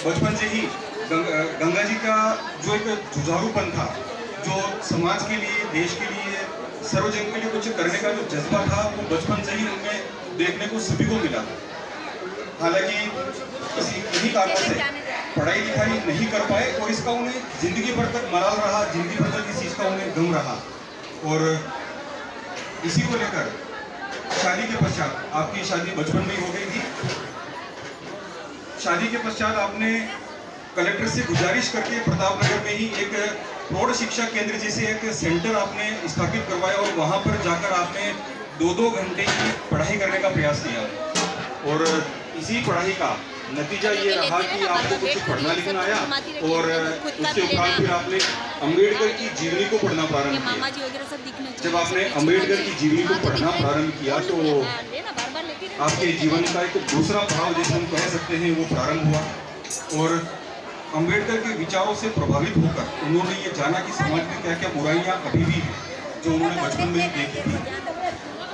बचपन से ही गंगा जी का जो एक जुझारूपन था, जो समाज के लिए, देश के लिए, सर्वजन के लिए कुछ करने का जो जज्बा था, वो बचपन से ही उनमें देखने को सभी को मिला। हालांकि इन्हीं कारणों से पढ़ाई लिखाई नहीं कर पाए और इसका उन्हें जिंदगी भर तक मलाल रहा, जिंदगी भर तक इस चीज़ का उन्हें गम रहा। और इसी को लेकर शादी के पश्चात, आपकी शादी बचपन में ही हो गई थी, शादी के पश्चात आपने कलेक्टर से गुजारिश करके प्रतापनगर में ही एक प्रौढ़ शिक्षा केंद्र जैसे एक सेंटर आपने स्थापित करवाया और वहां पर जाकर आपने 2-2 घंटे की पढ़ाई करने का प्रयास किया। और इसी पढ़ाई का नतीजा ये रहा कि आपको कुछ पढ़ना लिखना आया और उसके उपरांत फिर आपने अम्बेडकर की जीवनी को पढ़ना प्रारंभ किया। जब आपने अम्बेडकर की जीवनी को पढ़ना प्रारंभ किया तो आपके जीवन का एक दूसरा भाव, जैसे हम कह सकते हैं, वो प्रारंभ हुआ। और अम्बेडकर के विचारों से प्रभावित होकर उन्होंने ये जाना कि समाज में क्या क्या बुराइयां अभी भी हैं, जो उन्होंने बचपन में ही देखी थी।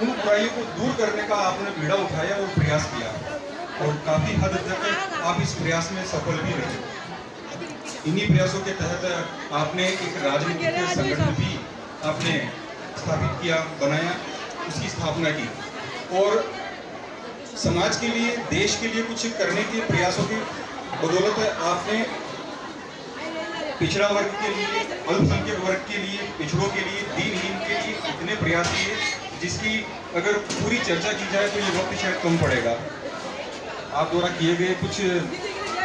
उन बुराइयों को दूर करने का आपने बीड़ा उठाया और प्रयास किया और काफी हद तक आप इस प्रयास में सफल भी रहे। इन्हीं प्रयासों के तहत आपने एक राजनीतिक संगठन भी आपने स्थापित किया, बनाया, उसकी स्थापना की और समाज के लिए, देश के लिए कुछ करने के प्रयासों की बदौलत आपने पिछड़ा वर्ग के लिए, अल्पसंख्यक वर्ग के लिए, पिछड़ों के लिए, दीनहीन के लिए इतने प्रयास किए जिसकी अगर पूरी चर्चा की जाए तो ये वक्त शायद कम पड़ेगा। आप द्वारा किए गए कुछ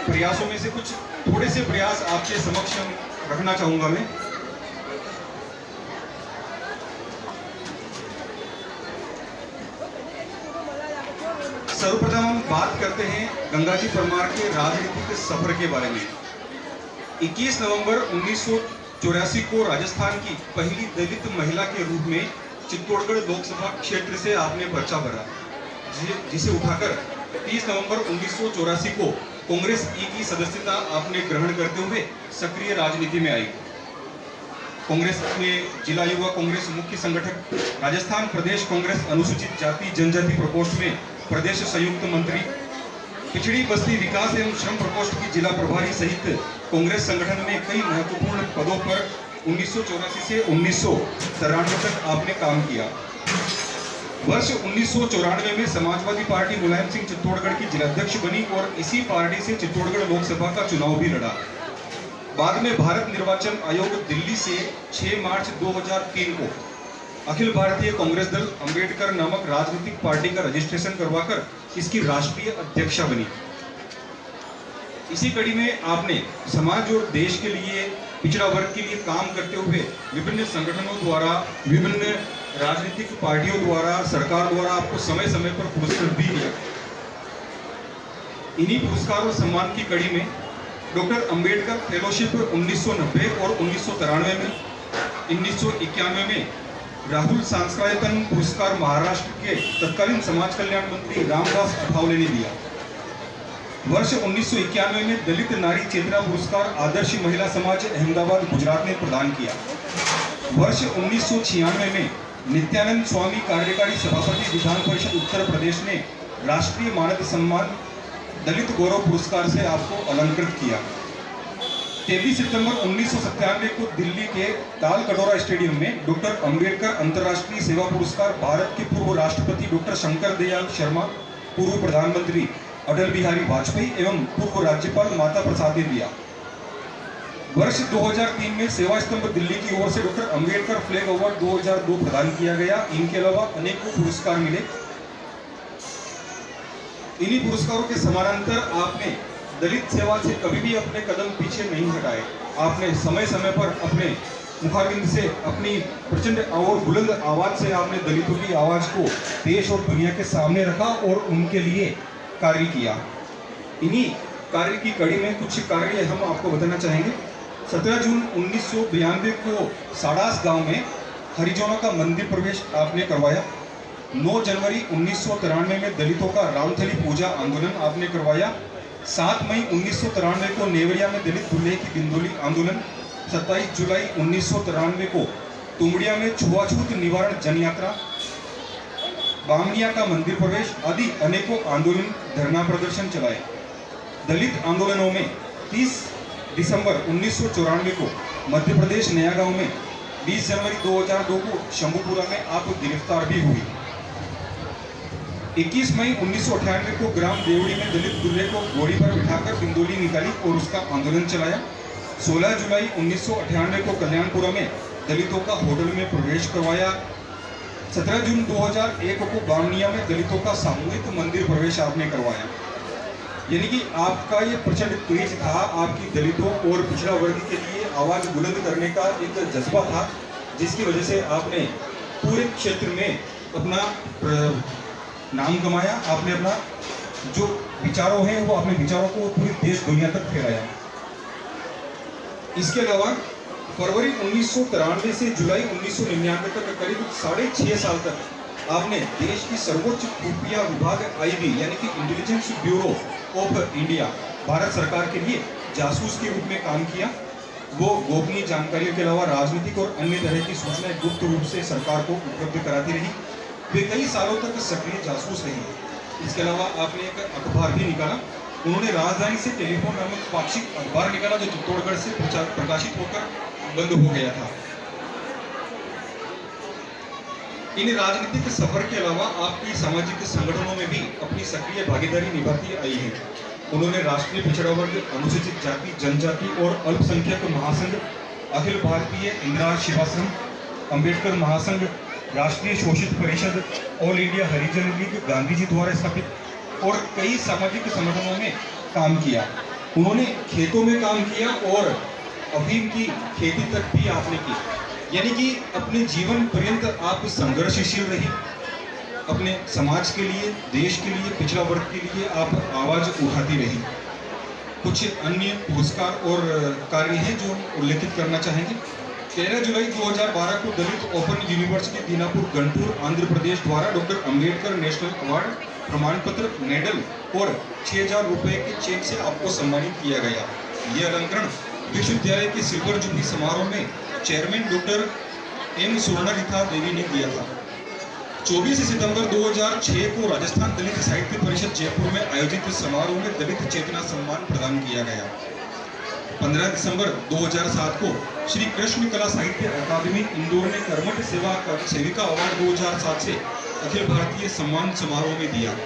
प्रयासों में से कुछ थोड़े से प्रयास आपके समक्ष रखना चाहूंगा मैं। सर्वप्रथम हम बात करते हैं गंगाजी परमार के राजनीतिक सफर के बारे में। 21 नवंबर 1984 को राजस्थान की पहली दलित महिला के रूप में चित्तौड़गढ़ लोकसभा क्षेत्र से आपने पर्चा भरा, जिसे उठाकर 30 नवंबर 1984 को कांग्रेस ई की सदस्यता आपने ग्रहण करते हुए सक्रिय राजनीति में आई। कांग्रेस में जिला युवा कांग्रेस मुख्य संगठक, राजस्थान प्रदेश कांग्रेस अनुसूचित जाति जनजाति प्रकोष्ठ में प्रदेश संयुक्त मंत्री, पिछड़ी बस्ती विकास एवं श्रम प्रकोष्ठ की जिला प्रभारी सहित कांग्रेस संगठन में कई महत्वपूर्ण पदों पर 1984 से 1993 तक आपने काम किया। वर्ष 1994 में समाजवादी पार्टी मुलायम सिंह चित्तौड़गढ़ की जिलाध्यक्ष बनी और इसी पार्टी से चित्तौड़गढ़ लोकसभा का चुनाव भी लड़ा। बाद में भारत निर्वाचन आयोग दिल्ली से 6 मार्च 2003 को अखिल भारतीय कांग्रेस दल अंबेडकर नामक राजनीतिक पार्टी का रजिस्ट्रेशन करवाकर इसकी राष्ट्रीय अध्यक्षा बनी। इसी कड़ी में आपने समाज और देश के लिए, पिछड़ा वर्ग के लिए काम करते हुए विभिन्न संगठनों द्वारा, विभिन्न राजनीतिक पार्टियों द्वारा, सरकार द्वारा आपको समय समय पर पुरस्कृत भी किया। इन्हीं पुरस्कार और सम्मान की कड़ी में डॉक्टर अंबेडकर फेलोशिप 1990 और 1993 में, 1991 में राहुल सांस्कृतिक पुरस्कार महाराष्ट्र के तत्कालीन समाज कल्याण मंत्री रामदास अठावले ने दिया। वर्ष 1991 में दलित नारी चेतना पुरस्कार आदर्श महिला समाज अहमदाबाद गुजरात ने प्रदान किया। वर्ष 1996 में नित्यानंद स्वामी कार्यकारी सभापति विधान परिषद उत्तर प्रदेश ने राष्ट्रीय मानद सम्मान दलित गौरव पुरस्कार से आपको अलंकृत किया। 23 सितंबर 1997 को दिल्ली के ताल कटोरा स्टेडियम में डॉक्टर अंबेडकर अंतर्राष्ट्रीय सेवा पुरस्कार भारत के पूर्व राष्ट्रपति डॉक्टर शंकर दयाल शर्मा, पूर्व प्रधानमंत्री अटल बिहारी वाजपेयी एवं पूर्व राज्यपाल माता प्रसाद ने दिया। वर्ष 2003 में सेवा स्तंभ दिल्ली की ओर से डॉक्टर अंबेडकर फ्लैग अवार्ड 2002 प्रदान किया गया। इनके अलावा अनेकों पुरस्कार मिले। इन्हीं पुरस्कारों के समानांतर आपने दलित सेवा से कभी भी अपने कदम पीछे नहीं हटाए। आपने समय समय पर अपने मुखारबिंद से, अपनी प्रचंड और बुलंद आवाज से आपने दलितों की आवाज को देश और दुनिया के सामने रखा और उनके लिए कार्य किया। इन्हीं कार्य की कड़ी में कुछ कार्य हम आपको बताना चाहेंगे। 17 जून 1992 को साड़ास गांव में हरिजनों का मंदिर प्रवेश आपने करवाया। 9 जनवरी 1993 में दलितों का रामथली पूजा आंदोलन आपने करवाया। 7 मई 1993 को नेवरिया में दलित दूल्हे की बिंदोली आंदोलन। 27 जुलाई 1993 को तुमड़िया में छुआछूत निवारण जनयात्रा, बामनिया का मंदिर प्रवेश आदि अनेकों आंदोलन, धरना प्रदर्शन चलाए। दलित आंदोलनों में 30 दिसंबर 1994 को मध्य प्रदेश नया गांव में, 20 जनवरी 2002 को शंभूपुरा में आप गिरफ्तार भी हुई। 21 मई 1998 को ग्राम देवड़ी में दलित दूल्हे को घोड़ी पर बिठाकर बिंदोली निकाली और उसका आंदोलन चलाया। 16 जुलाई 1998 को कल्याणपुरा में दलितों का होटल में प्रवेश करवाया। 17 जून 2001 को बामनिया में दलितों का सामूहिक मंदिर प्रवेश आपने करवाया। यानी कि आपका ये प्रचंड तेज था, आपकी दलितों और पिछड़ा वर्ग के लिए आवाज बुलंद करने का एक जज्बा था, जिसकी वजह से आपने पूरे क्षेत्र में अपना नाम कमाया। आपने अपना जो विचारों हैं वो अपने विचारों को पूरी देश दुनिया तक फैलाया। इसके अलावा फरवरी 1993 से जुलाई 1999 तक करीब 6.5 साल तक आपने देश की सर्वोच्च खुफिया विभाग आईबी यानी कि intelligence bureau of India Bharat सरकार के लिए जासूस के रूप में काम किया। वो गोपनीय जानकारियों के अलावा राजनीतिक और अन्य तरह की सूचनाएं गुप्त रूप से सरकार को उपलब्ध कराती रही। वे कई सालों तक सक्रिय जासूस रही। इसके अलावा आपने एक अखबार भी निकाला। उन्होंने राजधानी से टेलीफोन नामक पाक्षिक अखबार निकाला जो चित्तौड़गढ़ से प्रकाशित होकर बंद हो गया था। इन राजनीतिक सफर के अलावा आपकी सामाजिक संगठनों में भी अपनी सक्रिय भागीदारी निभाती आई है। उन्होंने राष्ट्रीय पिछड़ा वर्ग, अनुसूचित जाति जनजाति और अल्पसंख्यक महासंघ, अखिल भारतीय इंदिरा शिवाश्रम, अंबेडकर महासंघ, राष्ट्रीय शोषित परिषद, ऑल इंडिया हरिजन लीग गांधी जी द्वारा स्थापित और कई सामाजिक संगठनों में काम किया। उन्होंने खेतों में काम किया और अफीम की खेती तक भी आपने की। यानी कि अपने जीवन पर्यंत आप संघर्षशील रही। अपने समाज के लिए, देश के लिए, पिछड़ा वर्ग के लिए आप आवाज उठाती रही। कुछ अन्य पुरस्कार और कार्य हैं जो उल्लेखित करना चाहेंगे। 13 जुलाई 2012 को दलित ओपन यूनिवर्सिटी दीनापुर गणपुर आंध्र प्रदेश द्वारा डॉक्टर अंबेडकर नेशनल अवार्ड, प्रमाण पत्र, मेडल और 6,000 रुपए के चेक से आपको सम्मानित किया गया। यह अलंकरण विश्वविद्यालय के सिल्वर जुबली समारोह में चेयरमैन डॉक्टर एम सुवर्णरेखा देवी ने किया था। 24 सितंबर 2006 को राजस्थान दलित साहित्य परिषद जयपुर में आयोजित समारोह में दलित चेतना सम्मान प्रदान किया गया। 15 दिसंबर 2007 को श्री कृष्ण कला साहित्य अकादमी इंदौर ने कर्मठ सेविका अवार्ड 2007 से अखिल भारतीय सम्मान समारोह में दिया।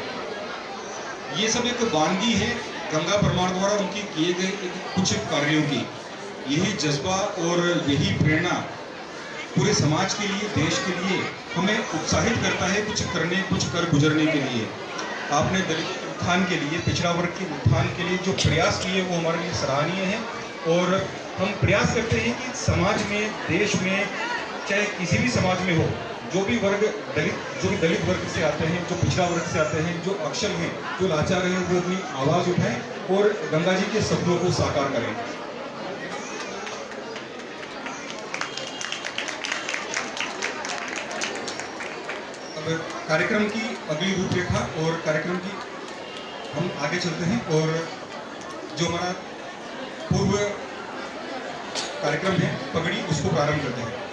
ये सब एक वानगी है गंगा परमार द्वारा उनकी किए गए कुछ कार्यों की। यही जज्बा और यही प्रेरणा पूरे समाज के लिए, देश के लिए हमें उत्साहित करता है कुछ करने, कुछ कर गुजरने के लिए। आपने दलित उत्थान के लिए, पिछड़ा वर्ग के उत्थान के लिए जो प्रयास किए वो हमारे लिए सराहनीय है। और हम प्रयास करते हैं कि समाज में, देश में, चाहे किसी भी समाज में हो, जो भी दलित वर्ग से आते हैं, जो पिछड़ा वर्ग से आते हैं, जो अक्षम हैं, जो लाचार हैं, वो अपनी आवाज़ उठाएं और गंगा जी के सपनों को साकार करें। अब कार्यक्रम की अगली रूपरेखा और कार्यक्रम की हम आगे चलते हैं और जो हमारा पूर्व कार्यक्रम है पगड़ी, उसको प्रारंभ करते हैं।